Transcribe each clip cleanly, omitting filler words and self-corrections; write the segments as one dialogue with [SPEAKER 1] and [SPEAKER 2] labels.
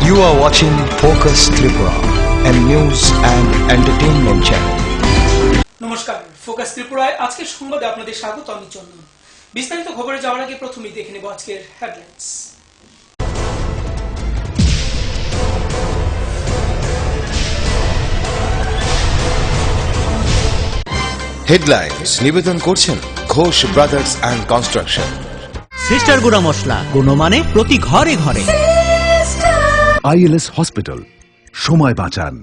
[SPEAKER 1] You are watching Focus Tripura, a news and entertainment channel.
[SPEAKER 2] নমস্কার, focus ত্রিপুরায় আজকের সংবাদে আপনাদের স্বাগত। আমি চন্দন। বিস্তারিত খবরে যাওয়ার আগে প্রথমেই দেখে নেব আজকের হেডলাইন্স।
[SPEAKER 3] হেডলাইন্স নিবেদন করছেন Ghosh brothers and construction.
[SPEAKER 4] Sister গুঁড়া মশলা, গুণমানে প্রতি ঘরে ঘরে।
[SPEAKER 5] আইএলএস হসপিটাল, সময় বাঁচান,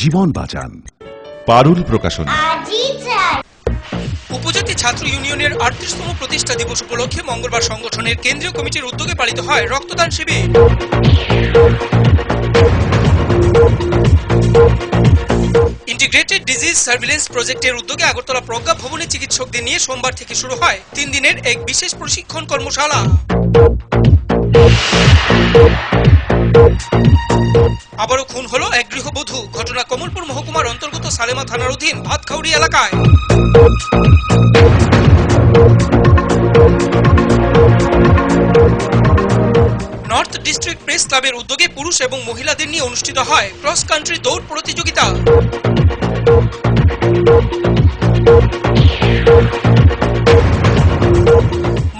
[SPEAKER 5] জীবন বাঁচান।
[SPEAKER 6] পারুল প্রকাশন।
[SPEAKER 2] উপজাতি ছাত্র ইউনিয়নের ৩৮তম প্রতিষ্ঠা দিবস উপলক্ষে মঙ্গলবার সংগঠনের কেন্দ্রীয় কমিটির উদ্যোগে পালিত হয় রক্তদান শিবির। ইন্টিগ্রেটেড ডিজিজ সার্ভিলেন্স প্রজেক্টের উদ্যোগে আগরতলা প্রজ্ঞা ভবনে চিকিৎসকদের নিয়ে সোমবার থেকে শুরু হয় ৩ দিনের এক বিশেষ প্রশিক্ষণ কর্মশালা। আবারও খুন হলো এক গৃহবধূ। ঘটনা কমলপুর মহকুমার অন্তর্গত সালেমা থানার অধীন ভাতখাউড়ি এলাকায়। নর্থ ডিস্ট্রিক্ট প্রেস ক্লাবের উদ্যোগে পুরুষ এবং মহিলাদের নিয়ে অনুষ্ঠিত হয় ক্রস কান্ট্রি দৌড় প্রতিযোগিতা।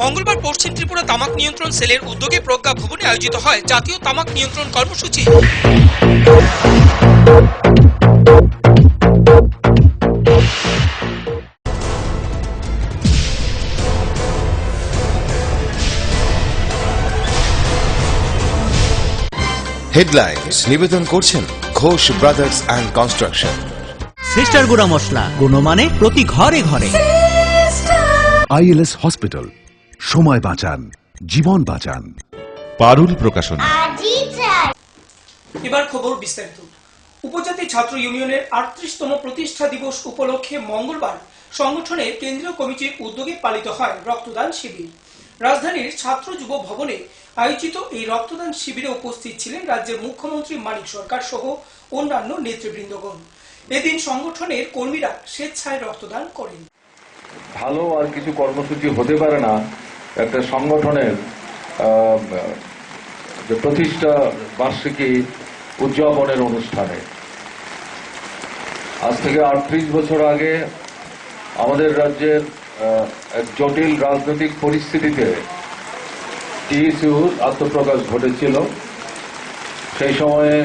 [SPEAKER 2] মঙ্গলবার পশ্চিম ত্রিপুরা তামাক নিয়ন্ত্রণ সেলের উদ্যোগে প্রজ্ঞা ভবনে আয়োজিত হয় জাতীয় তামাক নিয়ন্ত্রণ কর্মসূচি।
[SPEAKER 3] হেডলাইন্স নিবেদন করছেন Ghosh brothers and construction.
[SPEAKER 4] Sister গুঁড়া মশলা, গুণমানে প্রতি ঘরে ঘরে।
[SPEAKER 5] আইএলএস হসপিটাল, সময় বাঁচান, জীবন বাঁচান।
[SPEAKER 6] পারুল প্রকাশন।
[SPEAKER 2] এবার খবর বিস্তারিত। উপজাতি ছাত্র ইউনিয়নের ৩৮তম প্রতিষ্ঠা দিবস উপলক্ষে মঙ্গলবার সংগঠনের কেন্দ্রীয় কমিটির উদ্যোগে পালিত হয় রক্তদান শিবির। রাজধানীর ছাত্র যুব ভবনে আয়োজিত এই রক্তদান শিবিরে উপস্থিত ছিলেন রাজ্যের মুখ্যমন্ত্রী মানিক সরকার সহ অন্যান্য নেতৃবৃন্দগণ। এদিন সংগঠনের কর্মীরা স্বেচ্ছায় রক্তদান করেন।
[SPEAKER 7] ভালো আর কিছু কর্মসূচি হতে পারে না একটা সংগঠনের যে প্রতিষ্ঠা বার্ষিকী উদযাপনের অনুষ্ঠানে। আজ থেকে ৩৮ বছর আগে আমাদের রাজ্যের এক জটিল রাজনৈতিক পরিস্থিতিতে টিএসইউর আত্মপ্রকাশ ঘটেছিল। সেই সময়ে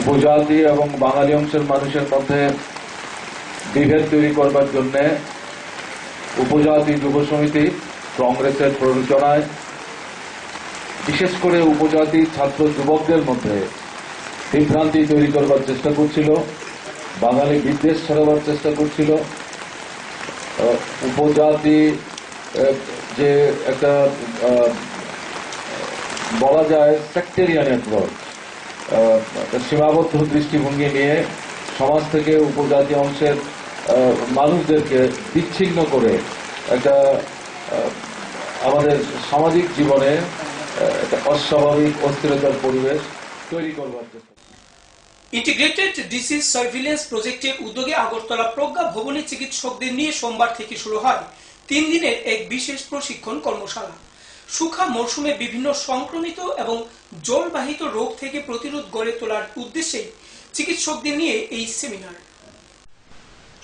[SPEAKER 7] উপজাতি এবং বাঙালি অংশের মানুষের মধ্যে বিভেদ তৈরি করবার জন্য উপজাতি যুব সমিতি কংগ্রেসের প্ররোচনায় বিশেষ করে উপজাতি ছাত্র যুবকদের মধ্যে বিভ্রান্তি তৈরি করবার চেষ্টা করছিল, বাঙালি বিদ্বেষ ছড়াবার চেষ্টা করছিল। উপজাতি যে একটা বলা যায় সেক্টেরিয়ান অ্যাপ্রোচ, সীমাবদ্ধ দৃষ্টিভঙ্গি নিয়ে সমাজ থেকে উপজাতি অংশের মানুষদেরকে বিচ্ছিন্ন করে একটা আমাদের সামাজিক জীবনে একটা অস্বাভাবিক অস্থিরতার পরিবেশ তৈরি করবার চেষ্টা।
[SPEAKER 2] ইন্টিগ্রেটেড ডিজিজ সার্ভিলেন্স প্রজেক্টের উদ্যোগে আগরতলা প্রজ্ঞা ভবনে চিকিৎসকদের নিয়ে সোমবার থেকে শুরু হয় ৩ দিনের এক বিশেষ প্রশিক্ষণ কর্মশালা। শুখা মরশুমে বিভিন্ন সংক্রমিত এবং জলবাহিত রোগ থেকে প্রতিরোধ গড়ে তোলার উদ্দেশ্যে চিকিৎসকদের নিয়ে এই সেমিনার।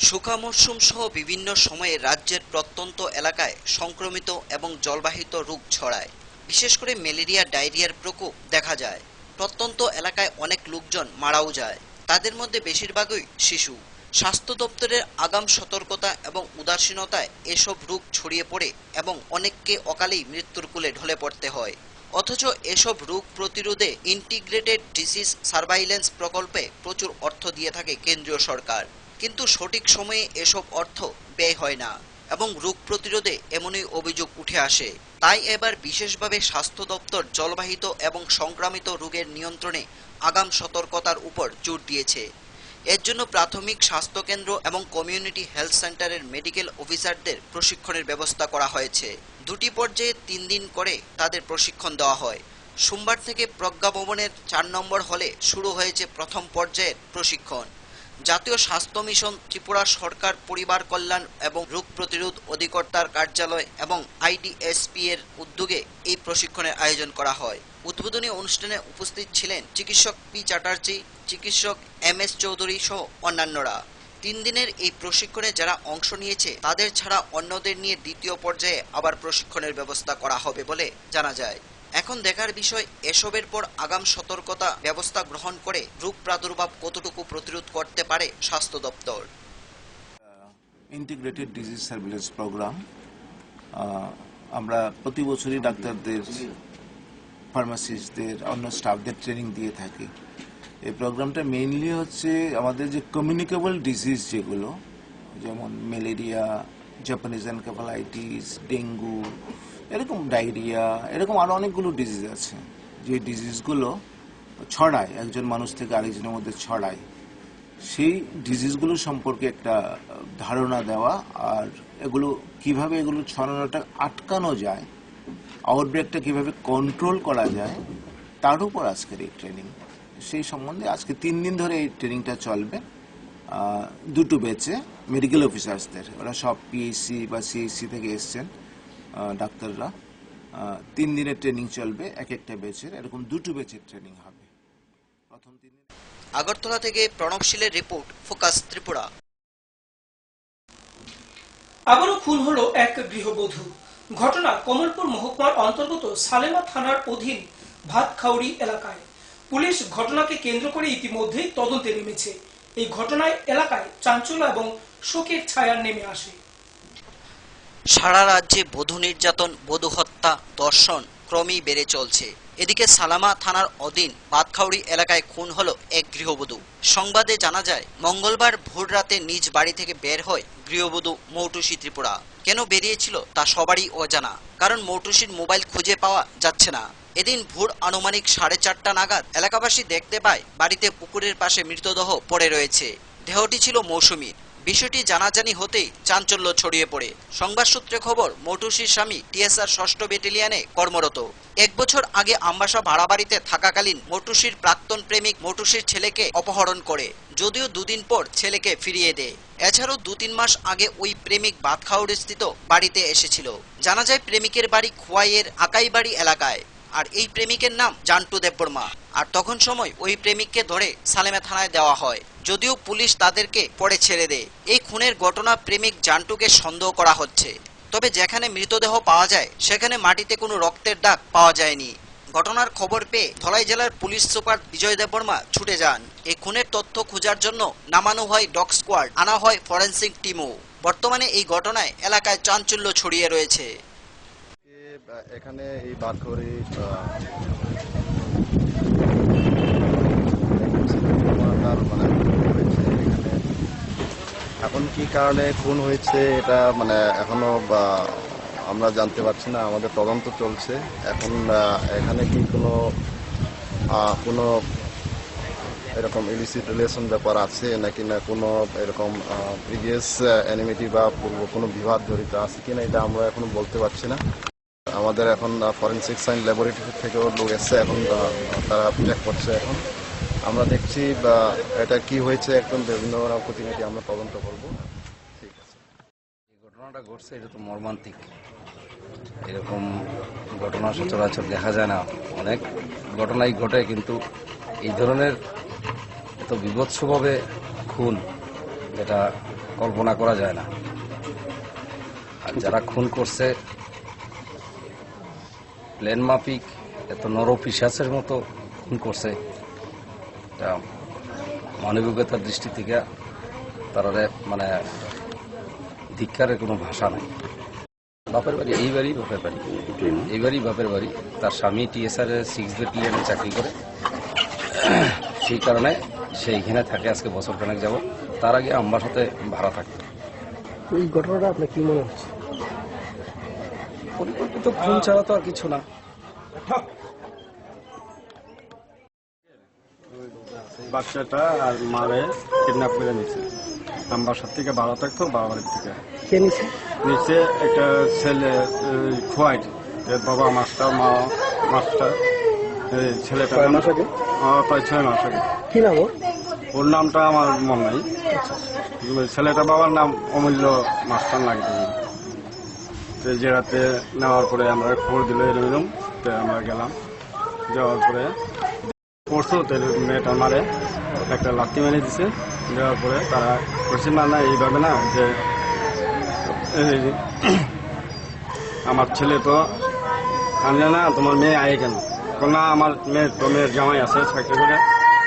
[SPEAKER 8] শুখা মরশুম সহ বিভিন্ন সময়ে রাজ্যের প্রত্যন্ত এলাকায় সংক্রমিত এবং জলবাহিত রোগ ছড়ায়। বিশেষ করে ম্যালেরিয়া, ডায়রিয়ার প্রকোপ দেখা যায়। প্রত্যন্ত এলাকায় অনেক লোকজন মারাও যায়, তাদের মধ্যে বেশিরভাগই শিশু। স্বাস্থ্য দপ্তরের আগাম সতর্কতা এবং উদাসীনতায় এসব রোগ ছড়িয়ে পড়ে এবং অনেককে অকালেই মৃত্যুর কোলে ঢলে পড়তে হয়। অথচ এসব রোগ প্রতিরোধে ইন্টিগ্রেটেড ডিজিজ সার্ভাইলেন্স প্রকল্পে প্রচুর অর্থ দিয়ে থাকে কেন্দ্রীয় সরকার, কিন্তু সঠিক সময়ে এসব অর্থ ব্যয় হয় না এবং রোগ প্রতিরোধে এমনই অভিযোগ উঠে আসে। তাই এবার বিশেষভাবে স্বাস্থ্য দপ্তর জলবাহিত এবং সংক্রামিত রোগের নিয়ন্ত্রণে আগাম সতর্কতার উপর জোর দিয়েছে। এর জন্য প্রাথমিক স্বাস্থ্যকেন্দ্র এবং কমিউনিটি হেলথ সেন্টারের মেডিকেল অফিসারদের প্রশিক্ষণের ব্যবস্থা করা হয়েছে। 2টি পর্যায়ে 3 দিন করে তাদের প্রশিক্ষণ দেওয়া হয়। সোমবার থেকে প্রজ্ঞা ভবনের 4 নম্বর হলে শুরু হয়েছে প্রথম পর্যায়ের প্রশিক্ষণ, জাতীয় স্বাস্থ্য মিশন, ত্রিপুরা সরকার পরিবার কল্যাণ এবং রোগ প্রতিরোধ অধিকর্তার কার্যালয় এবং IDSP এর উদ্যোগে এই প্রশিক্ষণের আয়োজন করা হয়। উদ্বোধনী অনুষ্ঠানে উপস্থিত ছিলেন চিকিৎসক P চ্যাটার্জি, চিকিৎসক MS চৌধুরী সহ অন্যান্যরা। 3 দিনের এই প্রশিক্ষণে যারা অংশ নিয়েছে তাদের ছাড়া অন্যদের নিয়ে দ্বিতীয় পর্যায়ে আবার প্রশিক্ষণের ব্যবস্থা করা হবে বলে জানা যায়। এখন দেখার বিষয় এসবের পর আগাম সতর্কতা ব্যবস্থা গ্রহণ করে রোগ প্রাদুর্ভাব কতটুকু প্রতিরোধ করতে পারে স্বাস্থ্য দপ্তর।
[SPEAKER 9] ইন্টিগ্রেটেড ডিজিজ সার্ভিলেন্স প্রোগ্রাম আমরা প্রতি বছরই ডাক্তারদের, ফার্মাসিস্টদের, অন্য স্টাফদের ট্রেনিং দিয়ে থাকি। এই প্রোগ্রামটা মেইনলি হচ্ছে আমাদের যে কমিউনিকেবল ডিজিজ যেগুলো, যেমন ম্যালেরিয়া, জাপানিজ এনকেফালাইটিস, ডেঙ্গু, এরকম ডায়রিয়া, এরকম আরো অনেকগুলো ডিজিজ আছে যে ডিজিজগুলো ছড়ায়, একজন মানুষ থেকে আরেকজনের মধ্যে ছড়ায়। সেই ডিজিজগুলো সম্পর্কে একটা ধারণা দেওয়া, আর এগুলো কিভাবে এগুলো ছড়ানোটা আটকানো যায়, আউটব্রেকটা কিভাবে কন্ট্রোল করা যায়, তার উপর আজকের এই ট্রেনিং। সেই সম্বন্ধে আজকে 3 দিন ধরে এই ট্রেনিংটা চলবে। 2টো ব্যাচে মেডিকেল অফিসার্সদের, ওরা সব PHC বা CHC থেকে এসছেন ডাক্তাররা। 3 দিনের ট্রেনিং চলবে, একটা ব্যাচের, এরকম 2টো ব্যাচের ট্রেনিং হবে। প্রথম 3 দিন।
[SPEAKER 8] আগরতলা থেকে প্রণবশীলের রিপোর্ট, ফোকাস ত্রিপুরা।
[SPEAKER 2] আবারও খুন হলো এক গৃহবধূ। ঘটনা কমলপুর মহকুমার অন্তর্গত সালেমা থানার অধীন ভাতখাউড়ি এলাকায়। পুলিশ ঘটনাকে কেন্দ্র করে ইতিমধ্যেই তদন্তে নেমেছে। এই ঘটনায় এলাকায় চাঞ্চল্য এবং শোকের ছায়া নেমে আসে।
[SPEAKER 8] সারা রাজ্যে বধূ নির্যাতন, বধূ হত্যা, ধর্ষণ ক্রমেই বেড়ে চলছে। এদিকে সালামা থানার অধীন ভাতখাউড়ি এলাকায় খুন হলো এক গৃহবধূ। সংবাদে জানা যায়, মঙ্গলবার ভোর রাতে নিজ বাড়ি থেকে বের হয় গৃহবধূ মৌটুসী ত্রিপুরা। কেন বেরিয়েছিল তা সবারই অজানা, কারণ মৌটুসীর মোবাইল খুঁজে পাওয়া যাচ্ছে না। এদিন ভোর আনুমানিক 4:30 নাগাদ এলাকাবাসী দেখতে পায় বাড়িতে পুকুরের পাশে মৃতদেহ পড়ে রয়েছে। দেহটি ছিল মৌসুমীর। বিষয়টি জানাজানি হতেই চাঞ্চল্য ছড়িয়ে পড়ে। সংবাদ সূত্রে খবর, মৌটুসীর স্বামী TSR 6ষ্ঠ ব্যাটালিয়নে কর্মরত। 1 বছর আগে আমবাসা ভাড়া বাড়িতে থাকাকালীন মৌটুসীর প্রাক্তন প্রেমিক মৌটুসীর ছেলেকে অপহরণ করে, যদিও 2 দিন পর ছেলেকে ফিরিয়ে দেয়। এছাড়াও 2-3 মাস আগে ওই প্রেমিক ভাতখাউড়ি স্থিত বাড়িতে এসেছিল। জানা যায় প্রেমিকের বাড়ি খোয়াইয়ের আকাইবাড়ি এলাকায়, আর এই প্রেমিকের নাম জান্টু দেববর্মা। আর তখন সময় ওই প্রেমিককে ধরে সালেমা থানায় দেওয়া হয়, যদিও পুলিশ তাদেরকে পরে ছেড়ে দেয়। এই খুনের ঘটনা প্রেমিক জান্টুকে সন্দেহ করা হচ্ছে। তবে যেখানে মৃতদেহ পাওয়া যায় সেখানে মাটিতে কোনো রক্তের দাগ পাওয়া যায়নি। ঘটনার খবর পেয়ে ধলাই জেলার পুলিশ সুপার বিজয় দেববর্মা ছুটে যান। এই খুনের তথ্য খোঁজার জন্য নামানো হয় ডগ স্কোয়াড, আনা হয় ফরেন্সিক টিমও। বর্তমানে এই ঘটনায় এলাকায় চাঞ্চল্য ছড়িয়ে রয়েছে।
[SPEAKER 10] এখানে এই ভাতখাউড়ি এখন কি কারণে খুন হয়েছে এটা এখনো আমরা জানতে পারছি না, আমাদের তদন্ত চলছে। এখন এখানে কি কোনো এরকম ইলিসিট রিলেশন ব্যাপার আছে নাকি না কোনো এরকম প্রিভিয়াস এনিমিটি বা পূর্ব কোনো বিবাদ জড়িত আছে কিনা এটা আমরা এখনো বলতে পারছি না। আমাদের এখন ফরেনসিক সায়েন্স ল্যাবরেটরি থেকেও লোক এসছে, এখন তারা চেক করছে। এখন আমরা দেখছি এটা কি হয়েছে, একদম বিভিন্ন প্রতিনিধি আমরা তদন্ত করব। ঠিক আছে,
[SPEAKER 11] এই ঘটনাটা ঘটছে, এটা তো মর্মান্তিক। এরকম ঘটনা সচরাচর দেখা যায় না। অনেক ঘটনাই ঘটে, কিন্তু এই ধরনের এত বিভৎসভাবে খুন যেটা কল্পনা করা যায় না। আর যারা খুন করছে প্লেন মাফিক এত নরপিশাচের মতো খুন করছে, এটা মানবিকতার দৃষ্টি থেকে তারা ধিক্কারের কোনো ভাষা নাই। বাপের বাড়ি এইবারই বাপের বাড়ি। তার স্বামী TSR 6 ব্যাটালিয়নে চাকরি করে, সেই কারণে সে এখানে থাকে আজকে বছরখানেক যাব। তার আগে আমবাসাতে ভাড়া থাকে।
[SPEAKER 12] এই ঘটনাটা আপনার কি মনে হচ্ছে?
[SPEAKER 11] পরিকল্পিত খুন ছাড়া তো আর কিছু না।
[SPEAKER 12] বাচ্চাটা আর মারে কিডন্যাপ করে নিচ্ছে। আমবাসার থেকে ভাড়া থাকতো, বাবার থেকে নিচে একটা ছেলে খোয়াইট, বাবা মাস্টার, মা মাস্টার। ছেলেটা প্রায় 6 মাস আগে। কি নাম? ওর নামটা আমার মনে নাই। ছেলেটা বাবার নাম অমূল্য মাস্টার লাগবে। তো জেরাতে নেওয়ার পরে আমরা খবর দিল এরকম, তো আমরা গেলাম। যাওয়ার পরে পড়ছো তো মেয়েটা মারে একটা লাথি মেরে দিছে। দেওয়ার পরে তারা করছে না এইভাবে না, যে আমার ছেলে তো আনলে না, তোমার মেয়ে আয়ে কেন? না আমার মেয়ে তো মেয়ের জামাই আছে চাকরি করে,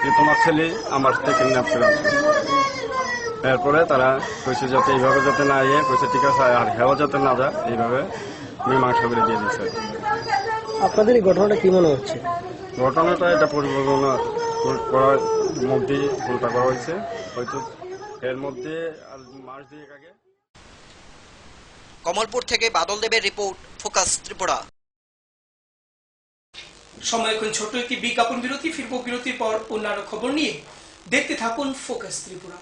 [SPEAKER 12] যে তোমার ছেলে আমার সাথে কিডন্যাপ করে আছে। এরপরে তারা কইছে যাতে এইভাবে যাতে না ইয়ে, কইছে ঠিক আছে আর হেওয়া যাতে না যায়, এইভাবে মীমাংসা করে দিয়ে দিচ্ছে।
[SPEAKER 13] আপনাদের এই ঘটনাটা কি মনে হচ্ছে?
[SPEAKER 12] ঘটনাটা এটা পরিকল্পনা করার মধ্যেই ভুলটা করা হয়েছে, হয়তো এর মধ্যে আর মাস দুয়েক আগে।
[SPEAKER 8] কমলপুর থেকে বাদল দেবের রিপোর্ট, ফোকাস ত্রিপুরা।
[SPEAKER 2] সময় এখন ছোট একটি বিজ্ঞাপন বিরতি, ফিরবো বিরতির পর অন্যান্য খবর নিয়ে। দেখতে থাকুন focus Tripura.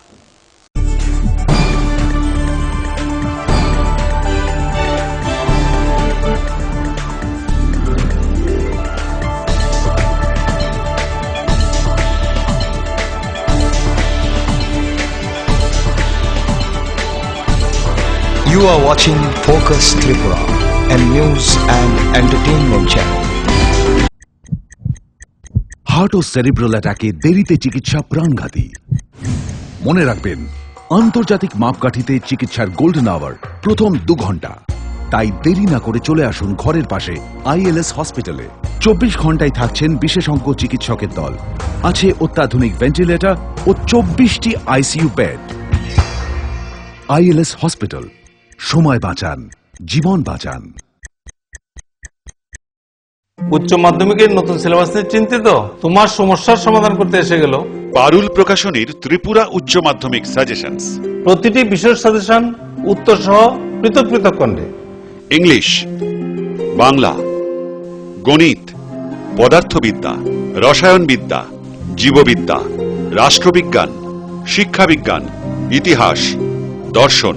[SPEAKER 1] You are watching Focus Tripura, a news and entertainment channel.
[SPEAKER 5] Heart ও সেরিব্রাল অ্যাটাকে দেরিতে চিকিৎসা প্রাণঘাতী। মনে রাখবেন, আন্তর্জাতিক মাপকাঠিতে চিকিৎসার গোল্ডেন আওয়ার প্রথম 2 ঘন্টা। তাই দেরি না করে চলে আসুন ঘরের পাশে ILS হসপিটালে। 24 ঘন্টায় থাকছেন বিশেষজ্ঞ চিকিৎসকের দল। আছে অত্যাধুনিক ভেন্টিলেটর ও 24টি ICU বেড। ILS হসপিটাল, সময় বাঁচান, জীবন বাঁচান।
[SPEAKER 14] উচ্চ মাধ্যমিকের নতুন সিলেবাস নিয়ে চিন্তিত? তোমার সমস্যার সমাধান করতে এসে গেল
[SPEAKER 6] পারুল প্রকাশনীর ত্রিপুরা উচ্চ মাধ্যমিক সাজেশনস।
[SPEAKER 14] প্রতিটি বিষয়ের সাজেশন উত্তর সহ পৃথক পৃথক খণ্ডে।
[SPEAKER 6] ইংলিশ, বাংলা, গণিত, পদার্থবিদ্যা, রসায়নবিদ্যা, জীববিদ্যা, রাষ্ট্রবিজ্ঞান, শিক্ষাবিজ্ঞান, ইতিহাস, দর্শন।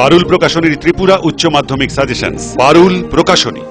[SPEAKER 6] পারুল প্রকাশনীর ত্রিপুরা উচ্চ মাধ্যমিক সাজেশনস। পারুল প্রকাশনী।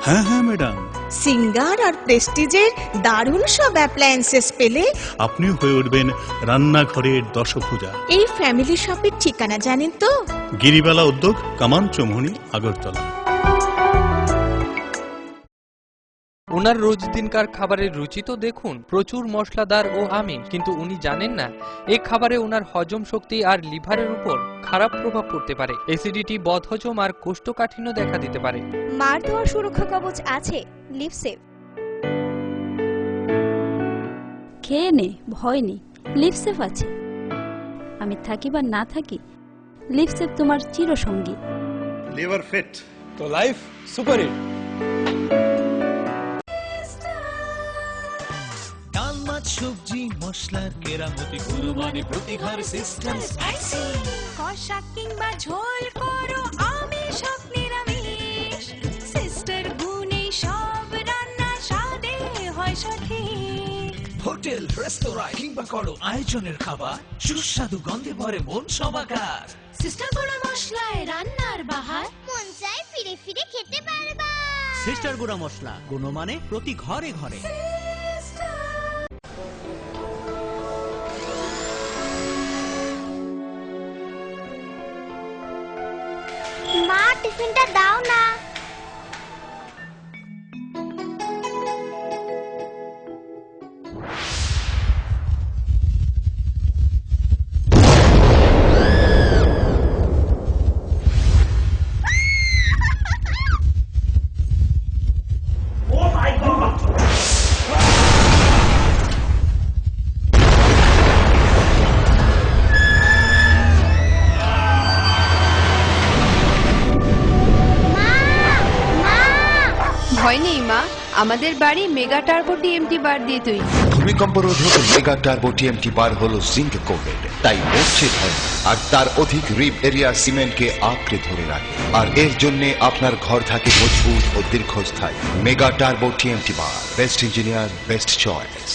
[SPEAKER 15] হ্যাঁ হ্যাঁ ম্যাডাম,
[SPEAKER 16] সিঙ্গার আর প্রেস্টিজের দারুণ সব অ্যাপ্লায়েন্সেস পেলে
[SPEAKER 15] আপনিও হয়ে উঠবেন রান্নাঘরের দশভুজা।
[SPEAKER 16] এই ফ্যামিলি শপের ঠিকানা জানেন তো?
[SPEAKER 15] গিরিবালা উদ্যোগ, কামান চৌমুহনী, আগরতলা।
[SPEAKER 17] ওনার রোজ দিনকার খাবারের রুচি তো দেখুন, প্রচুর মশলাদার ও আমিষ, কিন্তু উনি জানেন না এই খাবারে ওনার হজম শক্তি আর লিভারের উপর খারাপ প্রভাব পড়তে পারে। অ্যাসিডিটি, বদহজম আর কোষ্ঠকাঠিন্য দেখা দিতে পারে।
[SPEAKER 18] মার দেওয়ার সুরক্ষা কবচ আছে লিভসেভ। খেয়ে নে, ভয় নেই, লিভসেভ আছে। আমি থাকি বা না থাকি, লিভসেভ তোমার চিরসঙ্গী।
[SPEAKER 15] লিভার ফিট তো লাইফ সুপার হিট। সবজি মশলার কেরামতি, গুণমানে প্রতিঘর সিস্টেম।
[SPEAKER 19] কষা কিংবা ঝোল করো আমিষ হোক নিরামিষ, সিস্টার গুণে সব রান্না স্বাদে হয় সঠিক।
[SPEAKER 20] হোটেল, রেস্তোরাঁ কিংবা করো আয়োজনের খাবার, সুস্বাদু গন্ধে ভরে মন সমাকার।
[SPEAKER 19] সিস্টার গুঁড়া মশলায় রান্নার বাহার, মন চাই ফিরে ফিরে খেতে পারবা।
[SPEAKER 4] সিস্টার গুঁড়া মশলা, গুণমানে প্রতি ঘরে ঘরে।
[SPEAKER 19] মা, টিফিনটা দাও না।
[SPEAKER 21] ভয় নেই মা, আমাদের বাড়ি মেগা টার্বো TMT বার দিয়ে তৈরি।
[SPEAKER 3] ভূমিকম্প রোধক মেগা টার্বো টিএমটি বার হলো জিঙ্ক কোটেড, তাই মসজিদ হয় আর তার অধিক রিব এরিয়া সিমেন্টকে আঁকড়ে ধরে রাখে, আর এর জন্য আপনার ঘর থাকে মজবুত ও দীর্ঘস্থায়ী। মেগা টার্বো টিএমটি বার, বেস্ট ইঞ্জিনিয়ার, বেস্ট চয়েস।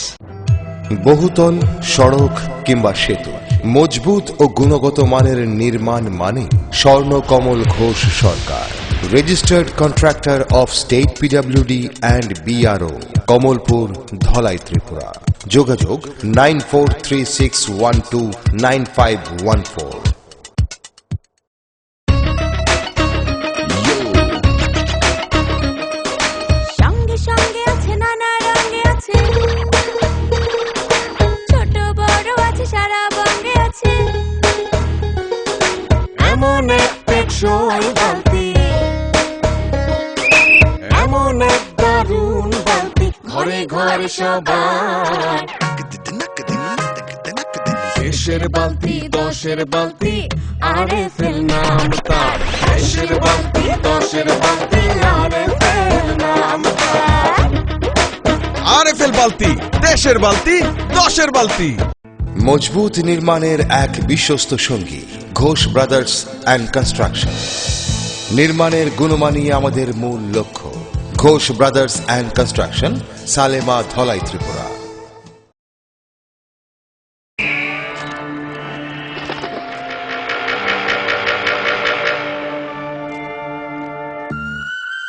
[SPEAKER 3] বহুতল, সড়ক কিংবা সেতু, মজবুত ও গুণগত মানের নির্মাণ মানে Swarnakamal Ghosh Sarkar, registered contractor of state PWD and BRO, Kamalpur, Dhalai, Tripura. যোগাযোগ 9436129514।
[SPEAKER 19] সঙ্গে সঙ্গে আছে, নানা রঙে আছে, ছোট বড় আছে, সারা বঙ্গে আছে। এমন এক টেকসই বালতি, এমন এক দারুণ বালতি, ঘরে ঘরে সবার। দেশের বালতি, দশের বালতি, আরএফএল নাম তার। দেশের বালতি, দশের বালতি, আরএফএল নাম তার।
[SPEAKER 21] আরএফএল বালতি, দেশের বালতি, দশের বালতি।
[SPEAKER 3] মজবুত নির্মাণের এক বিশ্বস্ত সঙ্গী ঘোষ ব্রাদার্স অ্যান্ড কনস্ট্রাকশন। নির্মাণের গুণমানই আমাদের মূল লক্ষ্য। Ghosh brothers and construction, Salema, Dhalai, Tripura.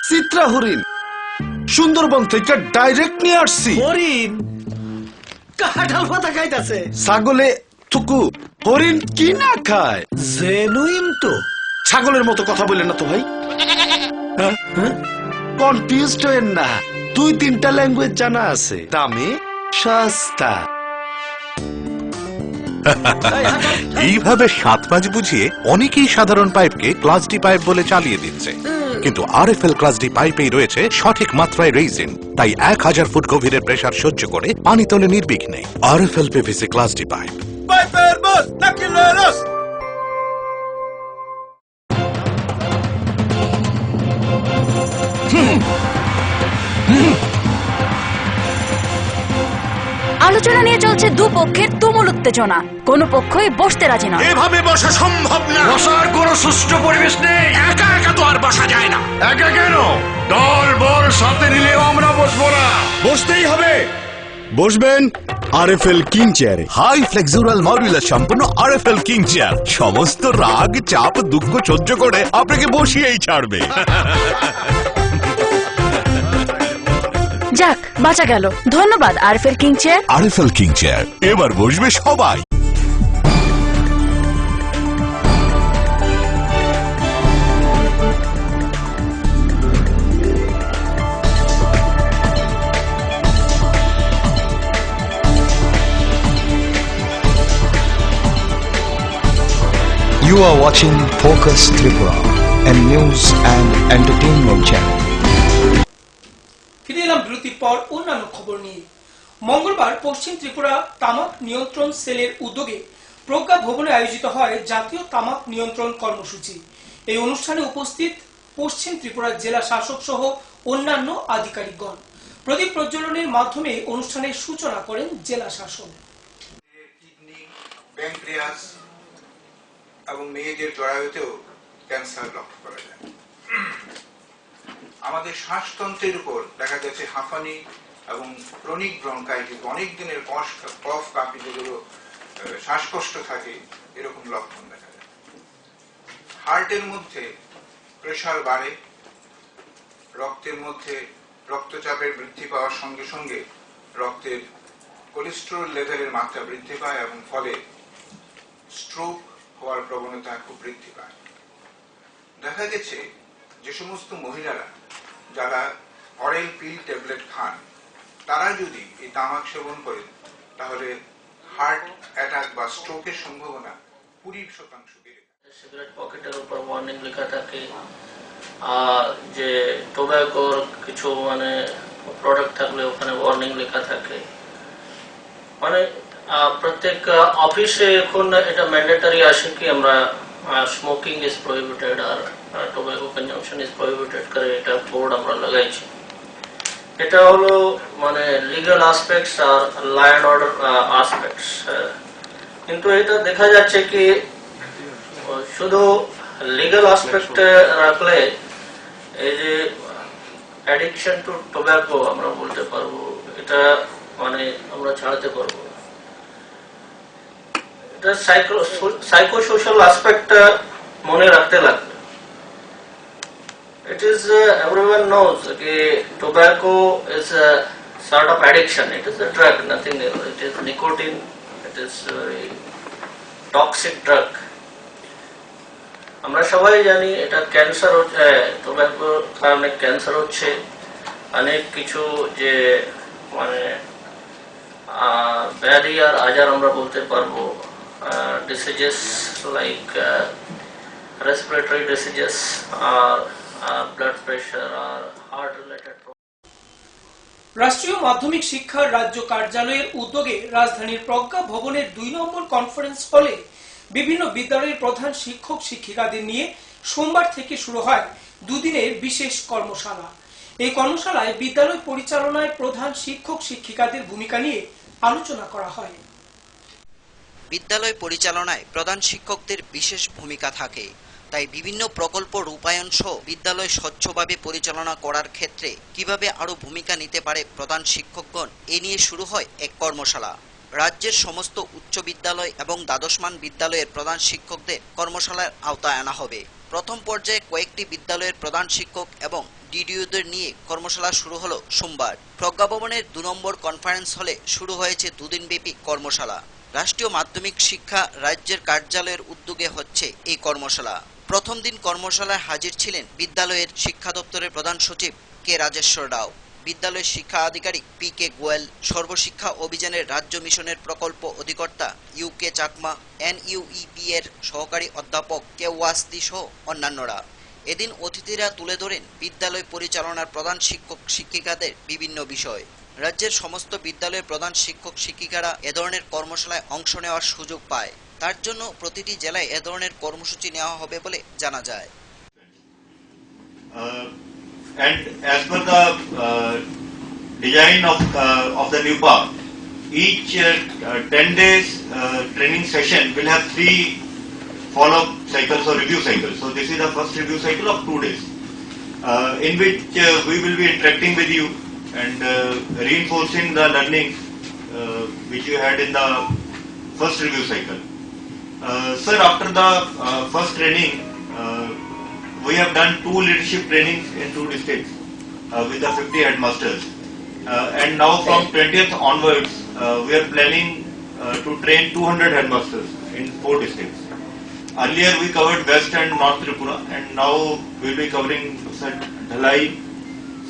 [SPEAKER 21] Chitra হরিণ সুন্দরবন থেকে ডাইরেক্ট নিয়ে আসছি।
[SPEAKER 13] হরিণ কাঁঠাল পাতা খাইতাছে।
[SPEAKER 21] ছাগলে থুকু, হরিণ কি না খায়?
[SPEAKER 13] জেনুইন তো।
[SPEAKER 21] ছাগলের মতো কথা বললেন না তো ভাই, কনফিউজড হয়েন না। 2-3টা ল্যাঙ্গুয়েজ জানা আছে, দামে সস্তা।
[SPEAKER 5] এইভাবে 7-5 বুঝিয়ে অনেকেই সাধারণ পাইপকে ক্লাস ডি পাইপ বলে চালিয়ে দিচ্ছে, কিন্তু আরএফএল ক্লাস ডি পাইপেই রয়েছে সঠিক মাত্রায় রেইজিন, তাই 1000 ফুট গভীরের প্রেসার সহ্য করে পানি তোলে নির্বিঘ্নে। RFL PVC class D pipe.
[SPEAKER 21] পাইপের বস নাকিলেরস।
[SPEAKER 22] আলোচনা নিয়ে চলছে দুপক্ষের তুমুল উত্তেজনা, কোন পক্ষই বসতে রাজি নয়।
[SPEAKER 21] এভাবে বসা সম্ভব না, বসার কোনো সুষ্ঠু পরিবেশ নেই। একা একা তো আর বসা যায় না। একা কেন, দল বল সাথে নিলেও আমরা বসবো না। বসতেই হবে।
[SPEAKER 23] বসবেন আরএফএল কিং চেয়ারে। হাই ফ্লেক্সুরাল মডুলার সম্পন্ন আরএফএল কিং চেয়ার সমস্ত রাগ, চাপ, দুঃখ সহ্য করে আপনাকে বসিয়েই ছাড়বে।
[SPEAKER 22] যাক, বাঁচা গেল। ধন্যবাদ RFL king chair.
[SPEAKER 23] RFL king chair, এবার বসবে সবাই।
[SPEAKER 1] You are watching Focus Tripura, a news and entertainment channel.
[SPEAKER 2] ফিরে এলাম বিরতির পর অন্যান্য খবর নিয়ে। মঙ্গলবার পশ্চিম ত্রিপুরা তামাক নিয়ন্ত্রণ সেলের উদ্যোগে প্রজ্ঞা ভবনে আয়োজিত হয় জাতীয় তামাক নিয়ন্ত্রণ কর্মসূচি। এই অনুষ্ঠানে উপস্থিত পশ্চিম ত্রিপুরা জেলা শাসক সহ অন্যান্য আধিকারিকগণ। প্রদীপ প্রজ্বলনের মাধ্যমে অনুষ্ঠানের সূচনা করেন জেলা শাসক।
[SPEAKER 24] কিডনি, প্যানক্রিয়াস এবং মেয়েদের জরায়ুতেও ক্যান্সার লক্ষ্য করা যায়। আমাদের শ্বাসতন্ত্রের উপর দেখা যাচ্ছে হাঁফানি এবং ক্রনিক ব্রঙ্কাইটিস, অনেক দিনের কফ কাশি, যেগুলো শ্বাসকষ্ট থাকে, এরকম লক্ষণ দেখা যায়। হার্টের মধ্যে প্রেসার বাড়ে, রক্তের মধ্যে রক্তচাপের বৃদ্ধি পাওয়ার সঙ্গে সঙ্গে রক্তের কোলেস্টেরল লেভেলের মাত্রা বৃদ্ধি পায় এবং ফলে স্ট্রোক হওয়ার প্রবণতা খুব বৃদ্ধি পায়। দেখা গেছে যে সমস্ত মহিলারা যারা অরেল পিল ট্যাবলেট খান, তারা যদি এই তামাক সেবন করেন তাহলে হার্ট অ্যাটাক বা স্ট্রোকের সম্ভাবনা 20% বেড়ে যায়।
[SPEAKER 25] সিগারেট পকেটের উপর ওয়ার্নিং লেখা থাকে, যে টোব্যাকোর কিছু প্রোডাক্ট থাকলে ওখানে ওয়ার্নিং লেখা থাকে। প্রত্যেক অফিসে এখন এটা ম্যান্ডেটরি আসে কি আমরা স্মোকিং ইজ প্রহিবিটেড আর টোব্যাকো কনজাম্পশন ইজ প্রহিবিটেড করে এটা বোর্ড আমরা লাগাইছি। এটা হলো মানে লিগ্যাল অ্যাসপেক্টস আর ল অ্যান্ড অর্ডার অ্যাসপেক্টস। কিন্তু এটা দেখা যাচ্ছে কি শুধু লিগ্যাল অ্যাসপেক্টে রাখলে এই যে অ্যাডিকশন টু টোব্যাকো আমরা বলতে পারবো, এটা মানে আমরা ছাড়াতে পারবো। এটা সাইকোসোশ্যাল অ্যাসপেক্টটা মনে রাখতে লাগবে। It is everyone knows tobacco is a sort of addiction. It is a drug, nothing else. It is nicotine. It is a very toxic drug. আমরা সবাই জানি এটা ক্যান্সার হচ্ছে, টোব্যাকোর কারণে ক্যান্সার হচ্ছে, অনেক কিছু যে মানে ব্যাধি আর আজার আমরা বলতে পারবো, ডিসিজেস লাইক রেসপিরেটরি ডিসিজেস আর ব্লাড প্রেশার আর হার্ট রিলেটেড।
[SPEAKER 2] রাষ্ট্রীয় মাধ্যমিক শিক্ষার রাজ্য কার্যালয়ের উদ্যোগে রাজধানীর প্রজ্ঞা ভবনের 2 নম্বর কনফারেন্স হলে বিভিন্ন বিদ্যালয়ের প্রধান শিক্ষক শিক্ষিকাদের নিয়ে সোমবার থেকে শুরু হয় 2 দিনের বিশেষ কর্মশালা। এই কর্মশালায় বিদ্যালয় পরিচালনায় প্রধান শিক্ষক শিক্ষিকাদের ভূমিকা নিয়ে আলোচনা করা হয়।
[SPEAKER 8] বিদ্যালয় পরিচালনায় প্রধান শিক্ষকদের বিশেষ ভূমিকা থাকে, তাই বিভিন্ন প্রকল্প রূপায়ণ সহ বিদ্যালয় স্বচ্ছভাবে পরিচালনা করার ক্ষেত্রে কিভাবে আরো ভূমিকা নিতে পারে প্রধান শিক্ষকগণ, এ নিয়ে শুরু হয় এক কর্মশালা। রাজ্যের সমস্ত উচ্চ বিদ্যালয় এবং দ্বাদশমান বিদ্যালয়ের প্রধান শিক্ষকদের কর্মশালার আওতায় আনা হবে। প্রথম পর্যায়ে কয়েকটি বিদ্যালয়ের প্রধান শিক্ষক এবং ডিডিওদের নিয়ে কর্মশালা শুরু হলো সোমবার। প্রজ্ঞা ভবনের 2 নম্বর কনফারেন্স হলে শুরু হয়েছে 2 দিনব্যাপী কর্মশালা। রাষ্ট্রীয় মাধ্যমিক শিক্ষা রাজ্যের কার্যালয়ের উদ্যোগে হচ্ছে এই কর্মশালা। প্রথম দিন কর্মশালায় হাজির ছিলেন বিদ্যালয়ের শিক্ষা দপ্তরের প্রধান সচিব কে রাজেশ্বর রাও, বিদ্যালয়ের শিক্ষা আধিকারিক পি কে গোয়েল, সর্বশিক্ষা অভিযানের রাজ্য মিশনের প্রকল্প অধিকর্তা ইউ কে চাকমা, NUEP এর সহকারী অধ্যাপক কে ওয়াস্তি সহ অন্যান্যরা। এদিন অতিথিরা তুলে ধরেন বিদ্যালয় পরিচালনার প্রধান শিক্ষক শিক্ষিকাদের বিভিন্ন বিষয়। রাজ্যের সমস্ত বিদ্যালয়ের প্রধান শিক্ষক শিক্ষিকারা এ ধরনের কর্মশালায় অংশ নেওয়ার সুযোগ পায়। তার জন্য প্রতিটি জেলায় এ ধরনের কর্মসূচি নেওয়া হবে বলে জানা যায়।
[SPEAKER 7] And as per the design of the new park, each 10 days training session will have 3 follow-up cycles or review cycles. So this is the first review cycle of 2 days, in which we will be interacting with you and reinforcing the learning which you had in the first review cycle. Sir, after the first training, we have done 2 leadership trainings in 2 districts with the 50 headmasters, and now from 20th onwards we are planning to train 200 headmasters in 4 districts. Earlier we covered West and North Tripura, and now we will be covering Dhalai,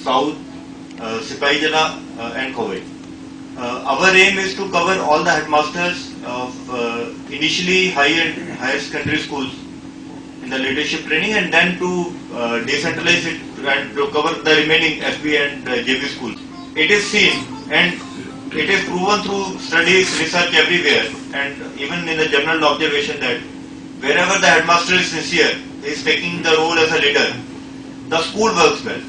[SPEAKER 7] South, Sipaijana and Khowai. Our aim is to cover all the headmasters of initially higher secondary schools in the leadership training, and then to decentralize it and to cover the remaining FB and JB schools. It is seen and it is proven through studies, research everywhere, and even in the general observation that wherever the headmaster is sincere, he is taking the role as a leader, the school works well.